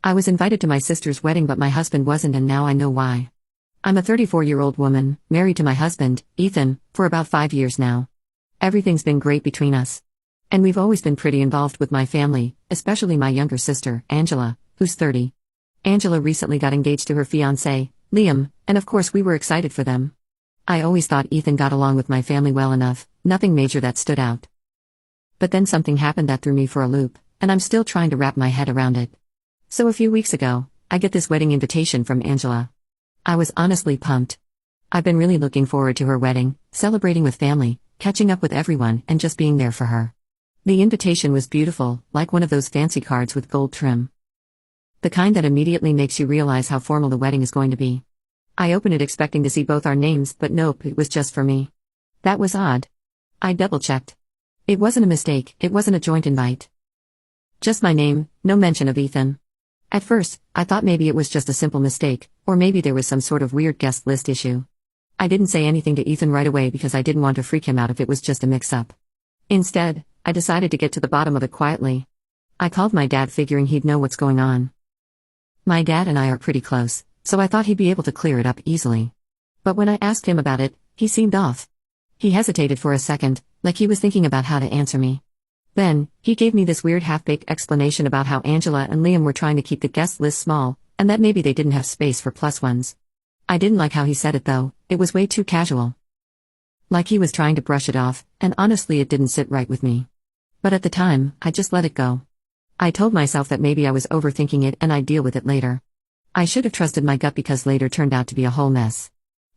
I was invited to my sister's wedding but my husband wasn't, and now I know why. I'm a 34-year-old woman, married to my husband, Ethan, for about 5 years now. Everything's been great between us. And we've always been pretty involved with my family, especially my younger sister, Angela, who's 30. Angela recently got engaged to her fiancé, Liam, and of course we were excited for them. I always thought Ethan got along with my family well enough, nothing major that stood out. But then something happened that threw me for a loop, and I'm still trying to wrap my head around it. So a few weeks ago, I get this wedding invitation from Angela. I was honestly pumped. I've been really looking forward to her wedding, celebrating with family, catching up with everyone, and just being there for her. The invitation was beautiful, like one of those fancy cards with gold trim. The kind that immediately makes you realize how formal the wedding is going to be. I opened it expecting to see both our names, but nope, it was just for me. That was odd. I double-checked. It wasn't a mistake, it wasn't a joint invite. Just my name, no mention of Ethan. At first, I thought maybe it was just a simple mistake, or maybe there was some sort of weird guest list issue. I didn't say anything to Ethan right away because I didn't want to freak him out if it was just a mix-up. Instead, I decided to get to the bottom of it quietly. I called my dad figuring he'd know what's going on. My dad and I are pretty close, so I thought he'd be able to clear it up easily. But when I asked him about it, he seemed off. He hesitated for a second, like he was thinking about how to answer me. Then, he gave me this weird half-baked explanation about how Angela and Liam were trying to keep the guest list small, and that maybe they didn't have space for plus ones. I didn't like how he said it though, it was way too casual. Like he was trying to brush it off, and honestly it didn't sit right with me. But at the time, I just let it go. I told myself that maybe I was overthinking it and I'd deal with it later. I should have trusted my gut because later turned out to be a whole mess.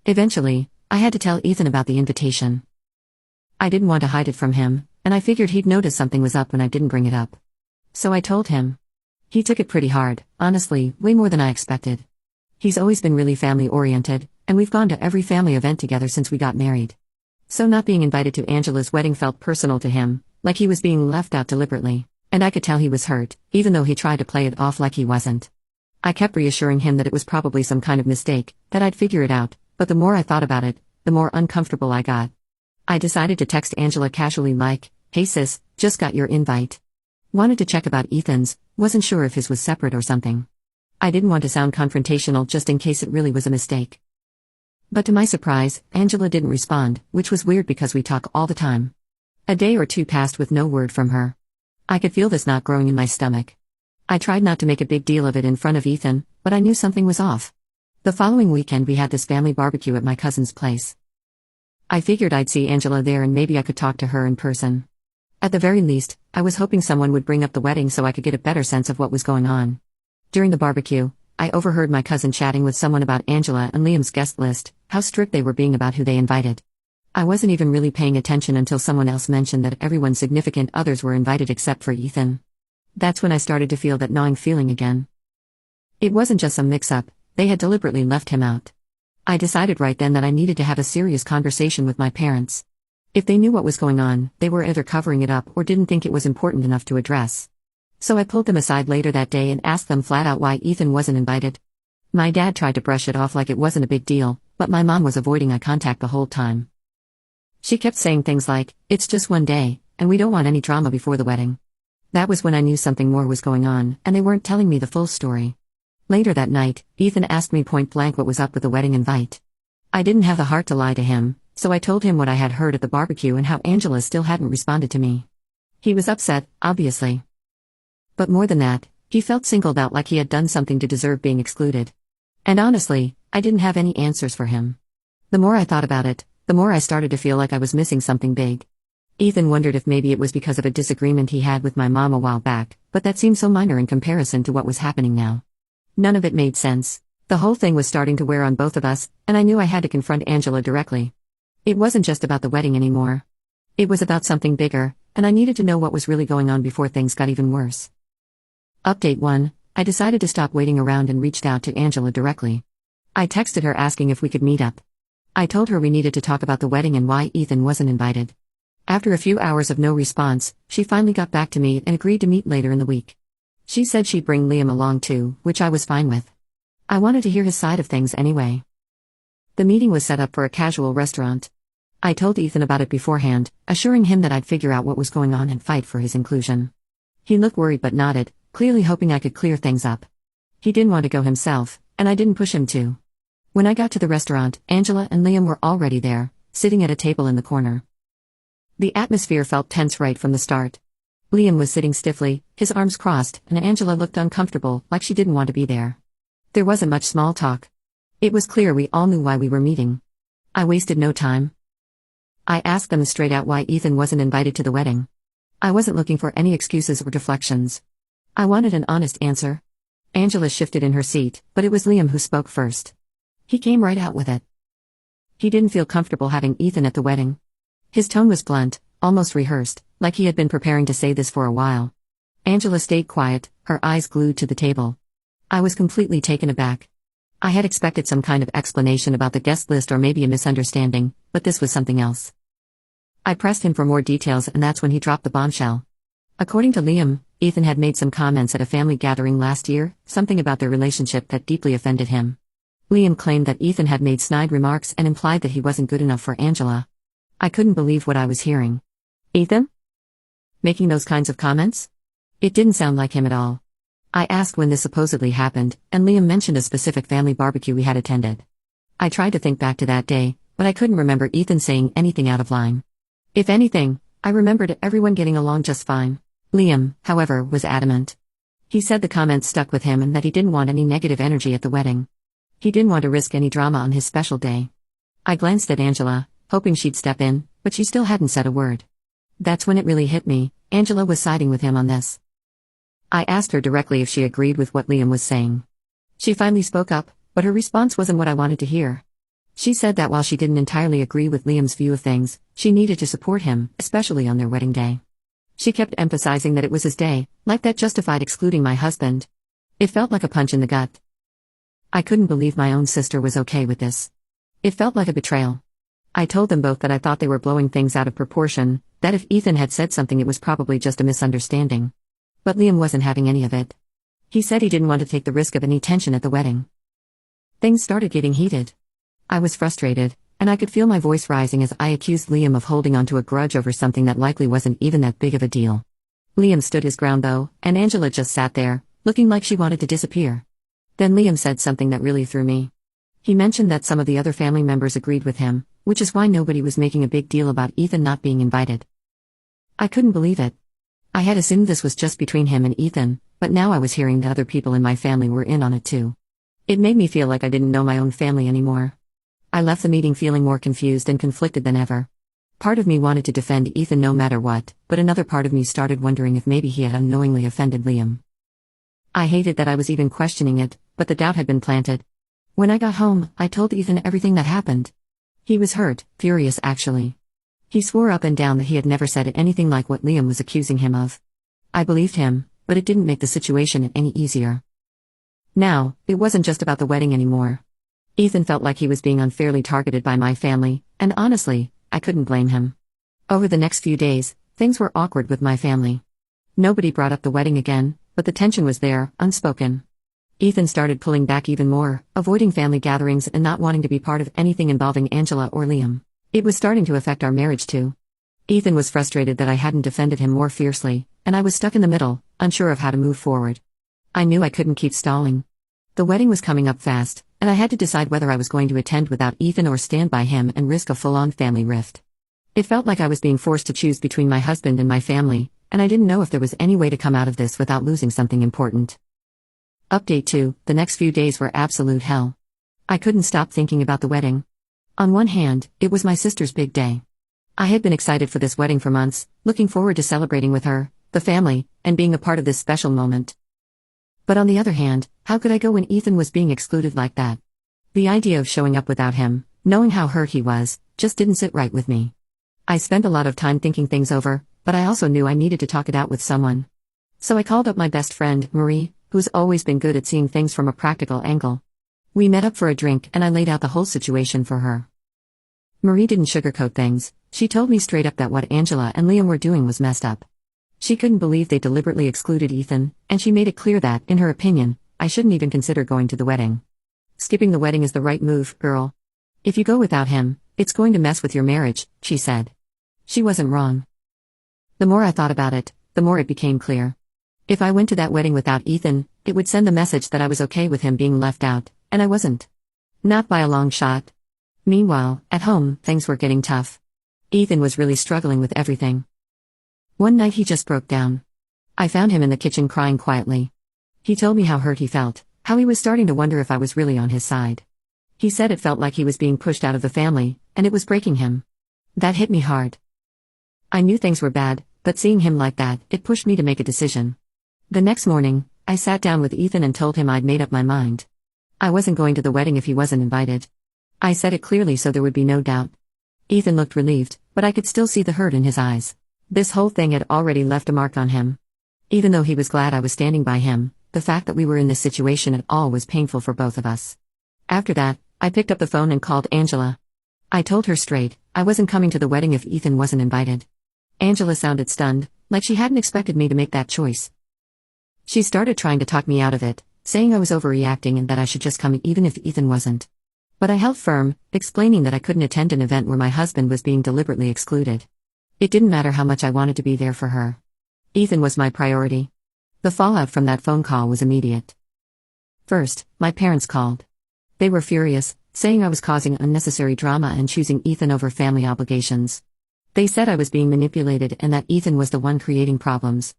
Eventually, I had to tell Ethan about the invitation. I didn't want to hide it from him, and I figured he'd notice something was up when I didn't bring it up. So I told him. He took it pretty hard, honestly, way more than I expected. He's always been really family-oriented, and we've gone to every family event together since we got married. So not being invited to Angela's wedding felt personal to him, like he was being left out deliberately, and I could tell he was hurt, even though he tried to play it off like he wasn't. I kept reassuring him that it was probably some kind of mistake, that I'd figure it out, but the more I thought about it, the more uncomfortable I got. I decided to text Angela casually like, "Hey sis, just got your invite." Wanted to check about Ethan's, wasn't sure if his was separate or something. I didn't want to sound confrontational just in case it really was a mistake. But to my surprise, Angela didn't respond, which was weird because we talk all the time. A day or two passed with no word from her. I could feel this knot growing in my stomach. I tried not to make a big deal of it in front of Ethan, but I knew something was off. The following weekend we had this family barbecue at my cousin's place. I figured I'd see Angela there and maybe I could talk to her in person. At the very least, I was hoping someone would bring up the wedding so I could get a better sense of what was going on. During the barbecue, I overheard my cousin chatting with someone about Angela and Liam's guest list, how strict they were being about who they invited. I wasn't even really paying attention until someone else mentioned that everyone's significant others were invited except for Ethan. That's when I started to feel that gnawing feeling again. It wasn't just some mix-up, they had deliberately left him out. I decided right then that I needed to have a serious conversation with my parents. If they knew what was going on, they were either covering it up or didn't think it was important enough to address. So I pulled them aside later that day and asked them flat out why Ethan wasn't invited. My dad tried to brush it off like it wasn't a big deal, but my mom was avoiding eye contact the whole time. She kept saying things like, "It's just one day, and we don't want any drama before the wedding." That was when I knew something more was going on, and they weren't telling me the full story. Later that night, Ethan asked me point blank what was up with the wedding invite. I didn't have the heart to lie to him, so I told him what I had heard at the barbecue and how Angela still hadn't responded to me. He was upset, obviously. But more than that, he felt singled out like he had done something to deserve being excluded. And honestly, I didn't have any answers for him. The more I thought about it, the more I started to feel like I was missing something big. Ethan wondered if maybe it was because of a disagreement he had with my mom a while back, but that seemed so minor in comparison to what was happening now. None of it made sense. The whole thing was starting to wear on both of us, and I knew I had to confront Angela directly. It wasn't just about the wedding anymore. It was about something bigger, and I needed to know what was really going on before things got even worse. Update 1, I decided to stop waiting around and reached out to Angela directly. I texted her asking if we could meet up. I told her we needed to talk about the wedding and why Ethan wasn't invited. After a few hours of no response, she finally got back to me and agreed to meet later in the week. She said she'd bring Liam along too, which I was fine with. I wanted to hear his side of things anyway. The meeting was set up for a casual restaurant. I told Ethan about it beforehand, assuring him that I'd figure out what was going on and fight for his inclusion. He looked worried but nodded, clearly hoping I could clear things up. He didn't want to go himself, and I didn't push him to. When I got to the restaurant, Angela and Liam were already there, sitting at a table in the corner. The atmosphere felt tense right from the start. Liam was sitting stiffly, his arms crossed, and Angela looked uncomfortable, like she didn't want to be there. There wasn't much small talk. It was clear we all knew why we were meeting. I wasted no time. I asked them straight out why Ethan wasn't invited to the wedding. I wasn't looking for any excuses or deflections. I wanted an honest answer. Angela shifted in her seat, but it was Liam who spoke first. He came right out with it. He didn't feel comfortable having Ethan at the wedding. His tone was blunt, almost rehearsed, like he had been preparing to say this for a while. Angela stayed quiet, her eyes glued to the table. I was completely taken aback. I had expected some kind of explanation about the guest list or maybe a misunderstanding, but this was something else. I pressed him for more details, and that's when he dropped the bombshell. According to Liam, Ethan had made some comments at a family gathering last year, something about their relationship that deeply offended him. Liam claimed that Ethan had made snide remarks and implied that he wasn't good enough for Angela. I couldn't believe what I was hearing. Ethan? Making those kinds of comments? It didn't sound like him at all. I asked when this supposedly happened, and Liam mentioned a specific family barbecue we had attended. I tried to think back to that day, but I couldn't remember Ethan saying anything out of line. If anything, I remembered everyone getting along just fine. Liam, however, was adamant. He said the comments stuck with him and that he didn't want any negative energy at the wedding. He didn't want to risk any drama on his special day. I glanced at Angela, hoping she'd step in, but she still hadn't said a word. That's when it really hit me, Angela was siding with him on this. I asked her directly if she agreed with what Liam was saying. She finally spoke up, but her response wasn't what I wanted to hear. She said that while she didn't entirely agree with Liam's view of things, she needed to support him, especially on their wedding day. She kept emphasizing that it was his day, like that justified excluding my husband. It felt like a punch in the gut. I couldn't believe my own sister was okay with this. It felt like a betrayal. I told them both that I thought they were blowing things out of proportion, that if Ethan had said something it was probably just a misunderstanding. But Liam wasn't having any of it. He said he didn't want to take the risk of any tension at the wedding. Things started getting heated. I was frustrated, and I could feel my voice rising as I accused Liam of holding onto a grudge over something that likely wasn't even that big of a deal. Liam stood his ground though, and Angela just sat there, looking like she wanted to disappear. Then Liam said something that really threw me. He mentioned that some of the other family members agreed with him, which is why nobody was making a big deal about Ethan not being invited. I couldn't believe it. I had assumed this was just between him and Ethan, but now I was hearing that other people in my family were in on it too. It made me feel like I didn't know my own family anymore. I left the meeting feeling more confused and conflicted than ever. Part of me wanted to defend Ethan no matter what, but another part of me started wondering if maybe he had unknowingly offended Liam. I hated that I was even questioning it, but the doubt had been planted. When I got home, I told Ethan everything that happened. He was hurt, furious actually. He swore up and down that he had never said anything like what Liam was accusing him of. I believed him, but it didn't make the situation any easier. Now, it wasn't just about the wedding anymore. Ethan felt like he was being unfairly targeted by my family, and honestly, I couldn't blame him. Over the next few days, things were awkward with my family. Nobody brought up the wedding again, but the tension was there, unspoken. Ethan started pulling back even more, avoiding family gatherings and not wanting to be part of anything involving Angela or Liam. It was starting to affect our marriage too. Ethan was frustrated that I hadn't defended him more fiercely, and I was stuck in the middle, unsure of how to move forward. I knew I couldn't keep stalling. The wedding was coming up fast, and I had to decide whether I was going to attend without Ethan or stand by him and risk a full-on family rift. It felt like I was being forced to choose between my husband and my family, and I didn't know if there was any way to come out of this without losing something important. Update 2, the next few days were absolute hell. I couldn't stop thinking about the wedding. On one hand, it was my sister's big day. I had been excited for this wedding for months, looking forward to celebrating with her, the family, and being a part of this special moment. But on the other hand, how could I go when Ethan was being excluded like that? The idea of showing up without him, knowing how hurt he was, just didn't sit right with me. I spent a lot of time thinking things over, but I also knew I needed to talk it out with someone. So I called up my best friend, Marie, who's always been good at seeing things from a practical angle. We met up for a drink and I laid out the whole situation for her. Marie didn't sugarcoat things, she told me straight up that what Angela and Liam were doing was messed up. She couldn't believe they deliberately excluded Ethan, and she made it clear that, in her opinion, I shouldn't even consider going to the wedding. Skipping the wedding is the right move, girl. If you go without him, it's going to mess with your marriage, she said. She wasn't wrong. The more I thought about it, the more it became clear. If I went to that wedding without Ethan, it would send the message that I was okay with him being left out, and I wasn't. Not by a long shot. Meanwhile, at home, things were getting tough. Ethan was really struggling with everything. One night he just broke down. I found him in the kitchen crying quietly. He told me how hurt he felt, how he was starting to wonder if I was really on his side. He said it felt like he was being pushed out of the family, and it was breaking him. That hit me hard. I knew things were bad, but seeing him like that, it pushed me to make a decision. The next morning, I sat down with Ethan and told him I'd made up my mind. I wasn't going to the wedding if he wasn't invited. I said it clearly so there would be no doubt. Ethan looked relieved, but I could still see the hurt in his eyes. This whole thing had already left a mark on him. Even though he was glad I was standing by him, the fact that we were in this situation at all was painful for both of us. After that, I picked up the phone and called Angela. I told her straight, I wasn't coming to the wedding if Ethan wasn't invited. Angela sounded stunned, like she hadn't expected me to make that choice. She started trying to talk me out of it, saying I was overreacting and that I should just come even if Ethan wasn't. But I held firm, explaining that I couldn't attend an event where my husband was being deliberately excluded. It didn't matter how much I wanted to be there for her. Ethan was my priority. The fallout from that phone call was immediate. First, my parents called. They were furious, saying I was causing unnecessary drama and choosing Ethan over family obligations. They said I was being manipulated and that Ethan was the one creating problems.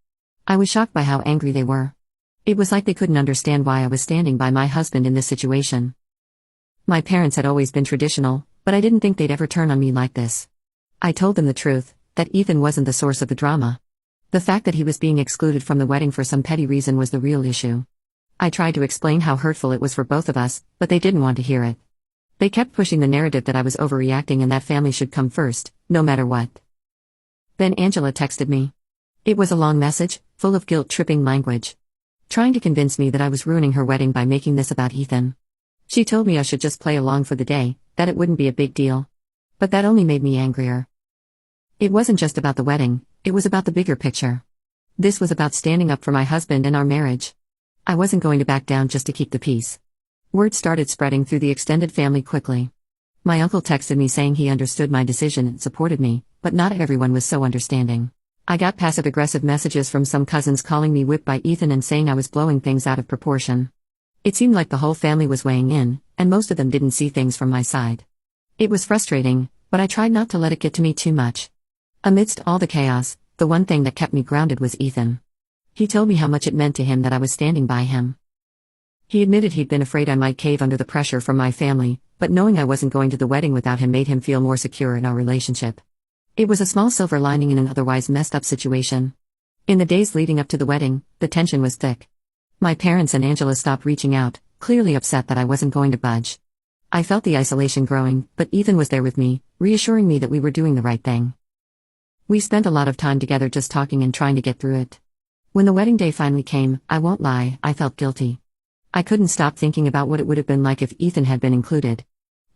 I was shocked by how angry they were. It was like they couldn't understand why I was standing by my husband in this situation. My parents had always been traditional, but I didn't think they'd ever turn on me like this. I told them the truth, that Ethan wasn't the source of the drama. The fact that he was being excluded from the wedding for some petty reason was the real issue. I tried to explain how hurtful it was for both of us, but they didn't want to hear it. They kept pushing the narrative that I was overreacting and that family should come first, no matter what. Then Angela texted me. It was a long message, full of guilt-tripping language. Trying to convince me that I was ruining her wedding by making this about Ethan. She told me I should just play along for the day, that it wouldn't be a big deal. But that only made me angrier. It wasn't just about the wedding, it was about the bigger picture. This was about standing up for my husband and our marriage. I wasn't going to back down just to keep the peace. Word started spreading through the extended family quickly. My uncle texted me saying he understood my decision and supported me, but not everyone was so understanding. I got passive-aggressive messages from some cousins calling me whipped by Ethan and saying I was blowing things out of proportion. It seemed like the whole family was weighing in, and most of them didn't see things from my side. It was frustrating, but I tried not to let it get to me too much. Amidst all the chaos, the one thing that kept me grounded was Ethan. He told me how much it meant to him that I was standing by him. He admitted he'd been afraid I might cave under the pressure from my family, but knowing I wasn't going to the wedding without him made him feel more secure in our relationship. It was a small silver lining in an otherwise messed up situation. In the days leading up to the wedding, the tension was thick. My parents and Angela stopped reaching out, clearly upset that I wasn't going to budge. I felt the isolation growing, but Ethan was there with me, reassuring me that we were doing the right thing. We spent a lot of time together just talking and trying to get through it. When the wedding day finally came, I won't lie, I felt guilty. I couldn't stop thinking about what it would have been like if Ethan had been included.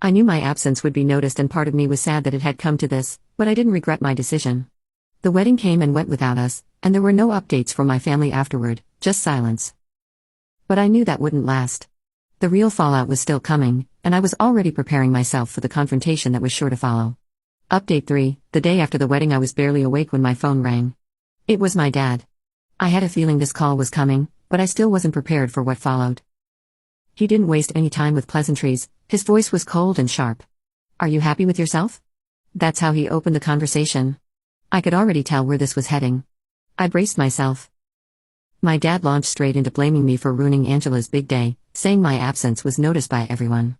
I knew my absence would be noticed and part of me was sad that it had come to this, but I didn't regret my decision. The wedding came and went without us, and there were no updates from my family afterward, just silence. But I knew that wouldn't last. The real fallout was still coming, and I was already preparing myself for the confrontation that was sure to follow. Update 3, the day after the wedding I was barely awake when my phone rang. It was my dad. I had a feeling this call was coming, but I still wasn't prepared for what followed. He didn't waste any time with pleasantries, his voice was cold and sharp. Are you happy with yourself? That's how he opened the conversation. I could already tell where this was heading. I braced myself. My dad launched straight into blaming me for ruining Angela's big day, saying my absence was noticed by everyone.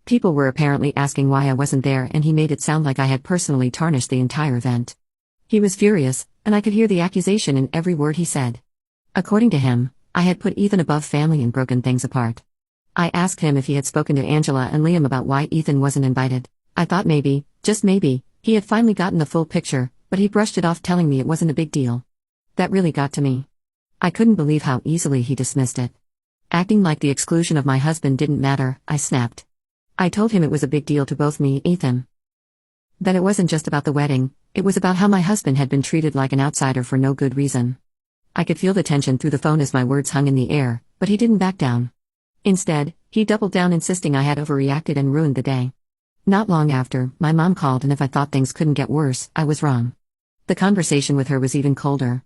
People were apparently asking why I wasn't there and he made it sound like I had personally tarnished the entire event. He was furious, and I could hear the accusation in every word he said. According to him, I had put Ethan above family and broken things apart. I asked him if he had spoken to Angela and Liam about why Ethan wasn't invited. I thought maybe, just maybe, he had finally gotten the full picture, but he brushed it off telling me it wasn't a big deal. That really got to me. I couldn't believe how easily he dismissed it. Acting like the exclusion of my husband didn't matter, I snapped. I told him it was a big deal to both me and Ethan. That it wasn't just about the wedding, it was about how my husband had been treated like an outsider for no good reason. I could feel the tension through the phone as my words hung in the air, but he didn't back down. Instead, he doubled down insisting I had overreacted and ruined the day. Not long after, my mom called and if I thought things couldn't get worse, I was wrong. The conversation with her was even colder.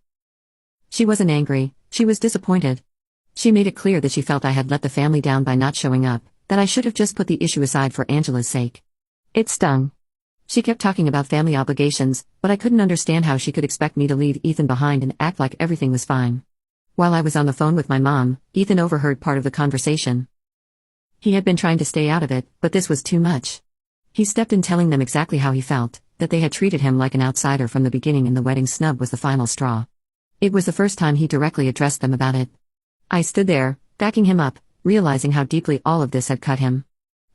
She wasn't angry, she was disappointed. She made it clear that she felt I had let the family down by not showing up, that I should have just put the issue aside for Angela's sake. It stung. She kept talking about family obligations, but I couldn't understand how she could expect me to leave Ethan behind and act like everything was fine. While I was on the phone with my mom, Ethan overheard part of the conversation. He had been trying to stay out of it, but this was too much. He stepped in telling them exactly how he felt, that they had treated him like an outsider from the beginning and the wedding snub was the final straw. It was the first time he directly addressed them about it. I stood there, backing him up, realizing how deeply all of this had cut him.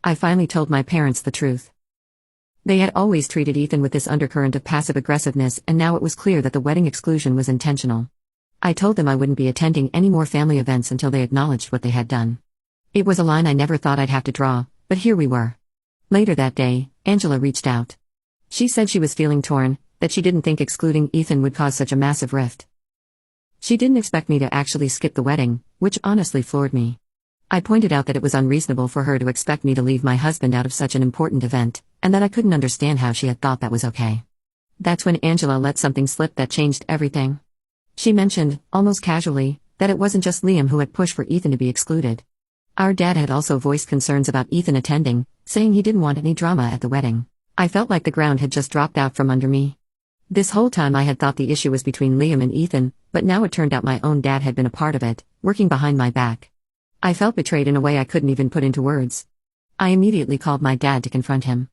I finally told my parents the truth. They had always treated Ethan with this undercurrent of passive aggressiveness, and now it was clear that the wedding exclusion was intentional. I told them I wouldn't be attending any more family events until they acknowledged what they had done. It was a line I never thought I'd have to draw, but here we were. Later that day, Angela reached out. She said she was feeling torn, that she didn't think excluding Ethan would cause such a massive rift. She didn't expect me to actually skip the wedding, which honestly floored me. I pointed out that it was unreasonable for her to expect me to leave my husband out of such an important event, and that I couldn't understand how she had thought that was okay. That's when Angela let something slip that changed everything. She mentioned, almost casually, that it wasn't just Liam who had pushed for Ethan to be excluded. Our dad had also voiced concerns about Ethan attending, saying he didn't want any drama at the wedding. I felt like the ground had just dropped out from under me. This whole time I had thought the issue was between Liam and Ethan, but now it turned out my own dad had been a part of it, working behind my back. I felt betrayed in a way I couldn't even put into words. I immediately called my dad to confront him.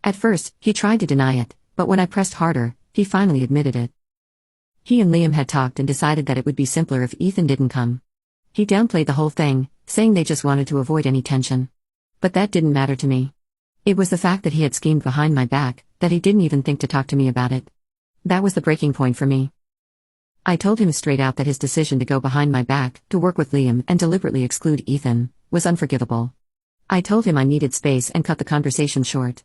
At first, he tried to deny it, but when I pressed harder, he finally admitted it. He and Liam had talked and decided that it would be simpler if Ethan didn't come. He downplayed the whole thing, saying they just wanted to avoid any tension. But that didn't matter to me. It was the fact that he had schemed behind my back, that he didn't even think to talk to me about it. That was the breaking point for me. I told him straight out that his decision to go behind my back, to work with Liam and deliberately exclude Ethan, was unforgivable. I told him I needed space and cut the conversation short.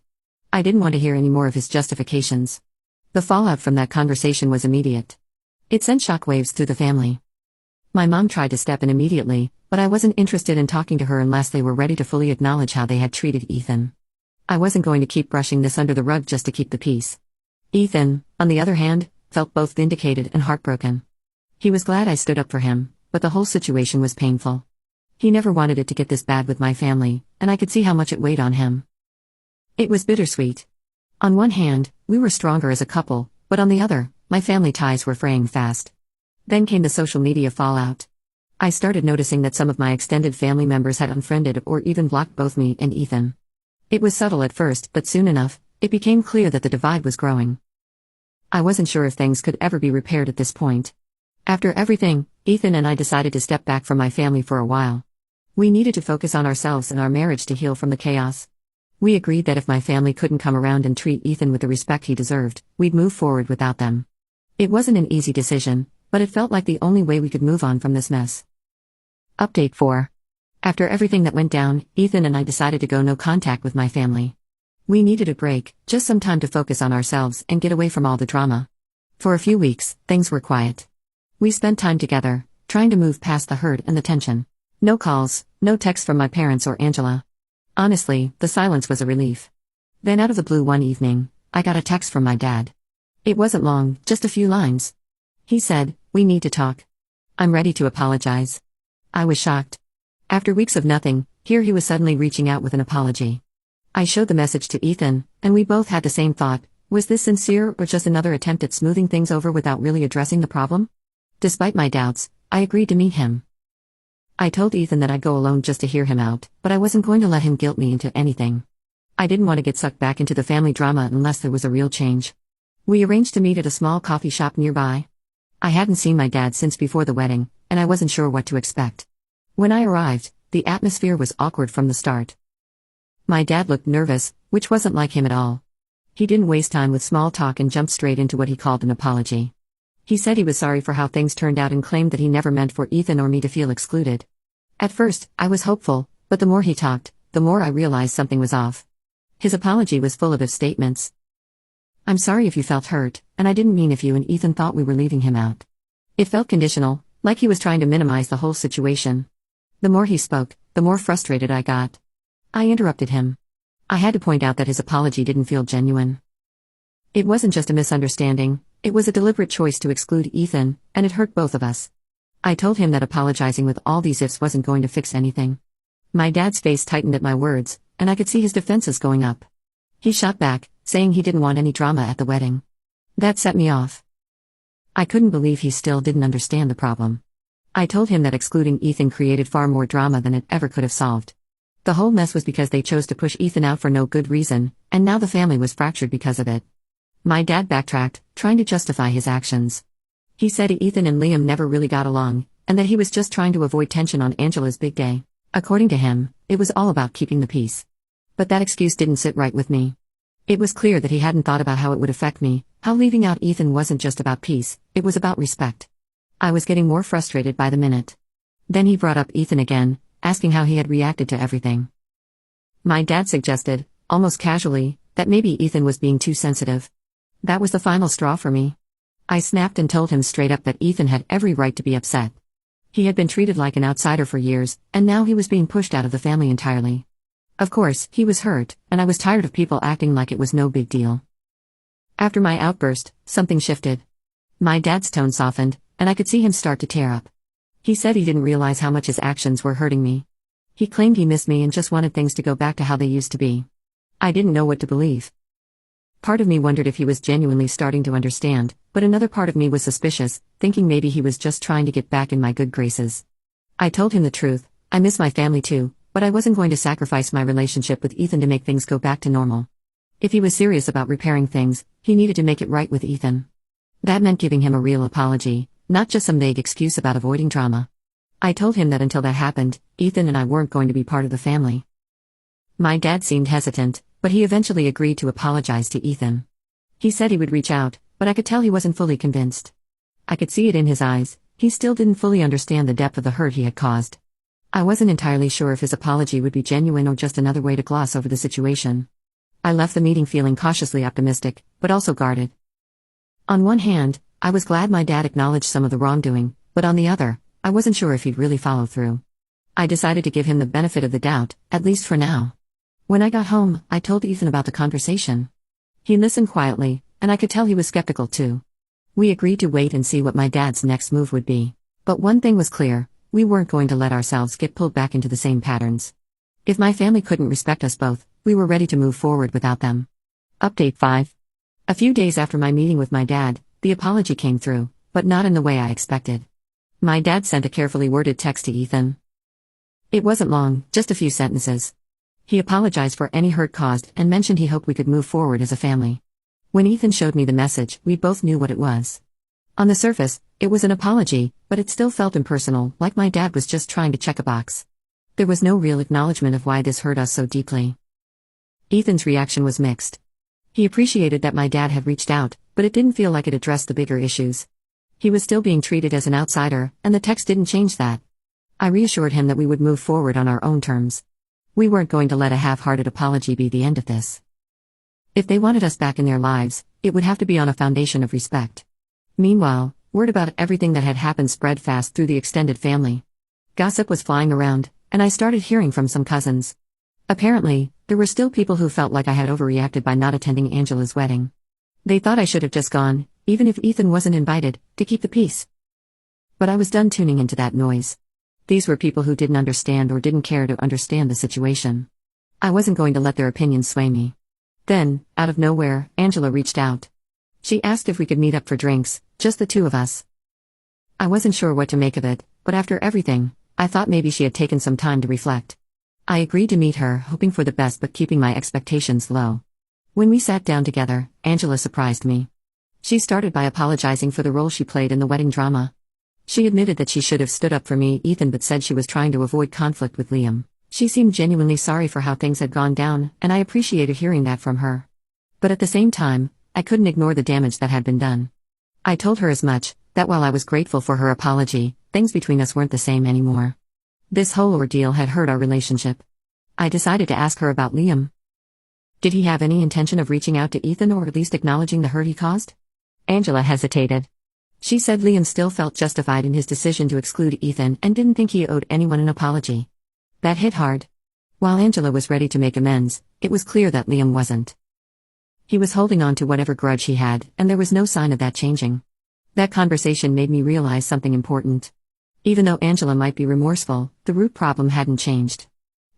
I didn't want to hear any more of his justifications. The fallout from that conversation was immediate. It sent shockwaves through the family. My mom tried to step in immediately, but I wasn't interested in talking to her unless they were ready to fully acknowledge how they had treated Ethan. I wasn't going to keep brushing this under the rug just to keep the peace. Ethan, on the other hand, felt both vindicated and heartbroken. He was glad I stood up for him, but the whole situation was painful. He never wanted it to get this bad with my family, and I could see how much it weighed on him. It was bittersweet. On one hand, we were stronger as a couple, but on the other, my family ties were fraying fast. Then came the social media fallout. I started noticing that some of my extended family members had unfriended or even blocked both me and Ethan. It was subtle at first, but soon enough, it became clear that the divide was growing. I wasn't sure if things could ever be repaired at this point. After everything, Ethan and I decided to step back from my family for a while. We needed to focus on ourselves and our marriage to heal from the chaos. We agreed that if my family couldn't come around and treat Ethan with the respect he deserved, we'd move forward without them. It wasn't an easy decision, but it felt like the only way we could move on from this mess. Update 4. After everything that went down, Ethan and I decided to go no contact with my family. We needed a break, just some time to focus on ourselves and get away from all the drama. For a few weeks, things were quiet. We spent time together, trying to move past the hurt and the tension. No calls, no texts from my parents or Angela. Honestly, the silence was a relief. Then out of the blue one evening, I got a text from my dad. It wasn't long, just a few lines. He said, "We need to talk. I'm ready to apologize." I was shocked. After weeks of nothing, here he was suddenly reaching out with an apology. I showed the message to Ethan, and we both had the same thought: was this sincere or just another attempt at smoothing things over without really addressing the problem? Despite my doubts, I agreed to meet him. I told Ethan that I'd go alone just to hear him out, but I wasn't going to let him guilt me into anything. I didn't want to get sucked back into the family drama unless there was a real change. We arranged to meet at a small coffee shop nearby. I hadn't seen my dad since before the wedding, and I wasn't sure what to expect. When I arrived, the atmosphere was awkward from the start. My dad looked nervous, which wasn't like him at all. He didn't waste time with small talk and jumped straight into what he called an apology. He said he was sorry for how things turned out and claimed that he never meant for Ethan or me to feel excluded. At first, I was hopeful, but the more he talked, the more I realized something was off. His apology was full of if statements. "I'm sorry if you felt hurt, and I didn't mean if you and Ethan thought we were leaving him out." It felt conditional, like he was trying to minimize the whole situation. The more he spoke, the more frustrated I got. I interrupted him. I had to point out that his apology didn't feel genuine. It wasn't just a misunderstanding, it was a deliberate choice to exclude Ethan, and it hurt both of us. I told him that apologizing with all these ifs wasn't going to fix anything. My dad's face tightened at my words, and I could see his defenses going up. He shot back, saying he didn't want any drama at the wedding. That set me off. I couldn't believe he still didn't understand the problem. I told him that excluding Ethan created far more drama than it ever could have solved. The whole mess was because they chose to push Ethan out for no good reason, and now the family was fractured because of it. My dad backtracked, trying to justify his actions. He said Ethan and Liam never really got along, and that he was just trying to avoid tension on Angela's big day. According to him, it was all about keeping the peace. But that excuse didn't sit right with me. It was clear that he hadn't thought about how it would affect me, how leaving out Ethan wasn't just about peace, it was about respect. I was getting more frustrated by the minute. Then he brought up Ethan again, asking how he had reacted to everything. My dad suggested, almost casually, that maybe Ethan was being too sensitive. That was the final straw for me. I snapped and told him straight up that Ethan had every right to be upset. He had been treated like an outsider for years, and now he was being pushed out of the family entirely. Of course, he was hurt, and I was tired of people acting like it was no big deal. After my outburst, something shifted. My dad's tone softened, and I could see him start to tear up. He said he didn't realize how much his actions were hurting me. He claimed he missed me and just wanted things to go back to how they used to be. I didn't know what to believe. Part of me wondered if he was genuinely starting to understand, but another part of me was suspicious, thinking maybe he was just trying to get back in my good graces. I told him the truth, I miss my family too, but I wasn't going to sacrifice my relationship with Ethan to make things go back to normal. If he was serious about repairing things, he needed to make it right with Ethan. That meant giving him a real apology, not just some vague excuse about avoiding drama. I told him that until that happened, Ethan and I weren't going to be part of the family. My dad seemed hesitant, but he eventually agreed to apologize to Ethan. He said he would reach out, but I could tell he wasn't fully convinced. I could see it in his eyes, he still didn't fully understand the depth of the hurt he had caused. I wasn't entirely sure if his apology would be genuine or just another way to gloss over the situation. I left the meeting feeling cautiously optimistic, but also guarded. On one hand, I was glad my dad acknowledged some of the wrongdoing, but on the other, I wasn't sure if he'd really follow through. I decided to give him the benefit of the doubt, at least for now. When I got home, I told Ethan about the conversation. He listened quietly, and I could tell he was skeptical too. We agreed to wait and see what my dad's next move would be. But one thing was clear, we weren't going to let ourselves get pulled back into the same patterns. If my family couldn't respect us both, we were ready to move forward without them. Update 5. A few days after my meeting with my dad, the apology came through, but not in the way I expected. My dad sent a carefully worded text to Ethan. It wasn't long, just a few sentences. He apologized for any hurt caused and mentioned he hoped we could move forward as a family. When Ethan showed me the message, we both knew what it was. On the surface, it was an apology, but it still felt impersonal, like my dad was just trying to check a box. There was no real acknowledgement of why this hurt us so deeply. Ethan's reaction was mixed. He appreciated that my dad had reached out, but it didn't feel like it addressed the bigger issues. He was still being treated as an outsider, and the text didn't change that. I reassured him that we would move forward on our own terms. We weren't going to let a half-hearted apology be the end of this. If they wanted us back in their lives, it would have to be on a foundation of respect. Meanwhile, word about everything that had happened spread fast through the extended family. Gossip was flying around, and I started hearing from some cousins. Apparently, there were still people who felt like I had overreacted by not attending Angela's wedding. They thought I should have just gone, even if Ethan wasn't invited, to keep the peace. But I was done tuning into that noise. These were people who didn't understand or didn't care to understand the situation. I wasn't going to let their opinions sway me. Then, out of nowhere, Angela reached out. She asked if we could meet up for drinks, just the two of us. I wasn't sure what to make of it, but after everything, I thought maybe she had taken some time to reflect. I agreed to meet her, hoping for the best but keeping my expectations low. When we sat down together, Angela surprised me. She started by apologizing for the role she played in the wedding drama. She admitted that she should have stood up for me, Ethan, but said she was trying to avoid conflict with Liam. She seemed genuinely sorry for how things had gone down, and I appreciated hearing that from her. But at the same time, I couldn't ignore the damage that had been done. I told her as much, that while I was grateful for her apology, things between us weren't the same anymore. This whole ordeal had hurt our relationship. I decided to ask her about Liam. Did he have any intention of reaching out to Ethan or at least acknowledging the hurt he caused? Angela hesitated. She said Liam still felt justified in his decision to exclude Ethan and didn't think he owed anyone an apology. That hit hard. While Angela was ready to make amends, it was clear that Liam wasn't. He was holding on to whatever grudge he had, and there was no sign of that changing. That conversation made me realize something important. Even though Angela might be remorseful, the root problem hadn't changed.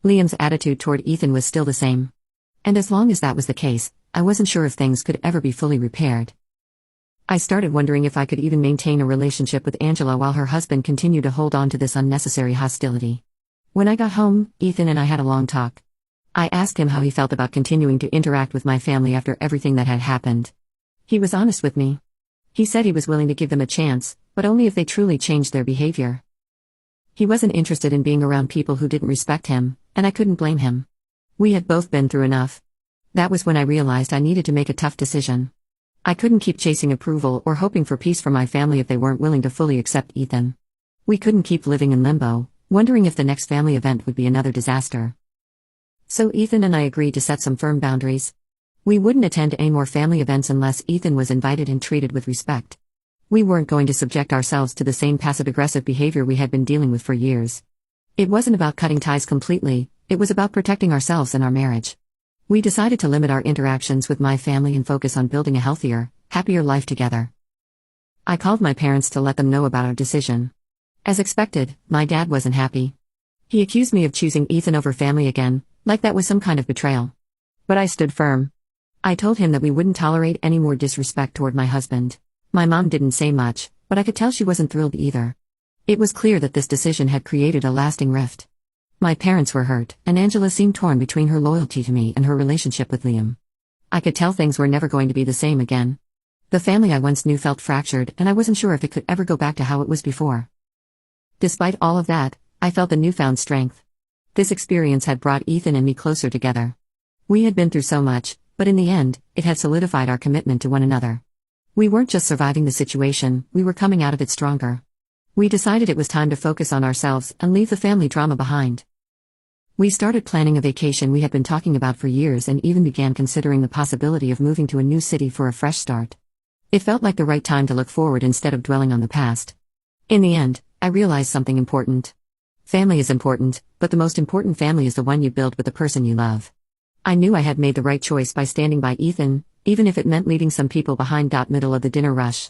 Liam's attitude toward Ethan was still the same. And as long as that was the case, I wasn't sure if things could ever be fully repaired. I started wondering if I could even maintain a relationship with Angela while her husband continued to hold on to this unnecessary hostility. When I got home, Ethan and I had a long talk. I asked him how he felt about continuing to interact with my family after everything that had happened. He was honest with me. He said he was willing to give them a chance, but only if they truly changed their behavior. He wasn't interested in being around people who didn't respect him, and I couldn't blame him. We had both been through enough. That was when I realized I needed to make a tough decision. I couldn't keep chasing approval or hoping for peace from my family if they weren't willing to fully accept Ethan. We couldn't keep living in limbo, wondering if the next family event would be another disaster. So Ethan and I agreed to set some firm boundaries. We wouldn't attend any more family events unless Ethan was invited and treated with respect. We weren't going to subject ourselves to the same passive-aggressive behavior we had been dealing with for years. It wasn't about cutting ties completely, it was about protecting ourselves and our marriage. We decided to limit our interactions with my family and focus on building a healthier, happier life together. I called my parents to let them know about our decision. As expected, my dad wasn't happy. He accused me of choosing Ethan over family again, like that was some kind of betrayal. But I stood firm. I told him that we wouldn't tolerate any more disrespect toward my husband. My mom didn't say much, but I could tell she wasn't thrilled either. It was clear that this decision had created a lasting rift. My parents were hurt, and Angela seemed torn between her loyalty to me and her relationship with Liam. I could tell things were never going to be the same again. The family I once knew felt fractured, and I wasn't sure if it could ever go back to how it was before. Despite all of that, I felt a newfound strength. This experience had brought Ethan and me closer together. We had been through so much, but in the end, it had solidified our commitment to one another. We weren't just surviving the situation, we were coming out of it stronger. We decided it was time to focus on ourselves and leave the family drama behind. We started planning a vacation we had been talking about for years and even began considering the possibility of moving to a new city for a fresh start. It felt like the right time to look forward instead of dwelling on the past. In the end, I realized something important. Family is important, but the most important family is the one you build with the person you love. I knew I had made the right choice by standing by Ethan, even if it meant leaving some people behind. Middle of the dinner rush.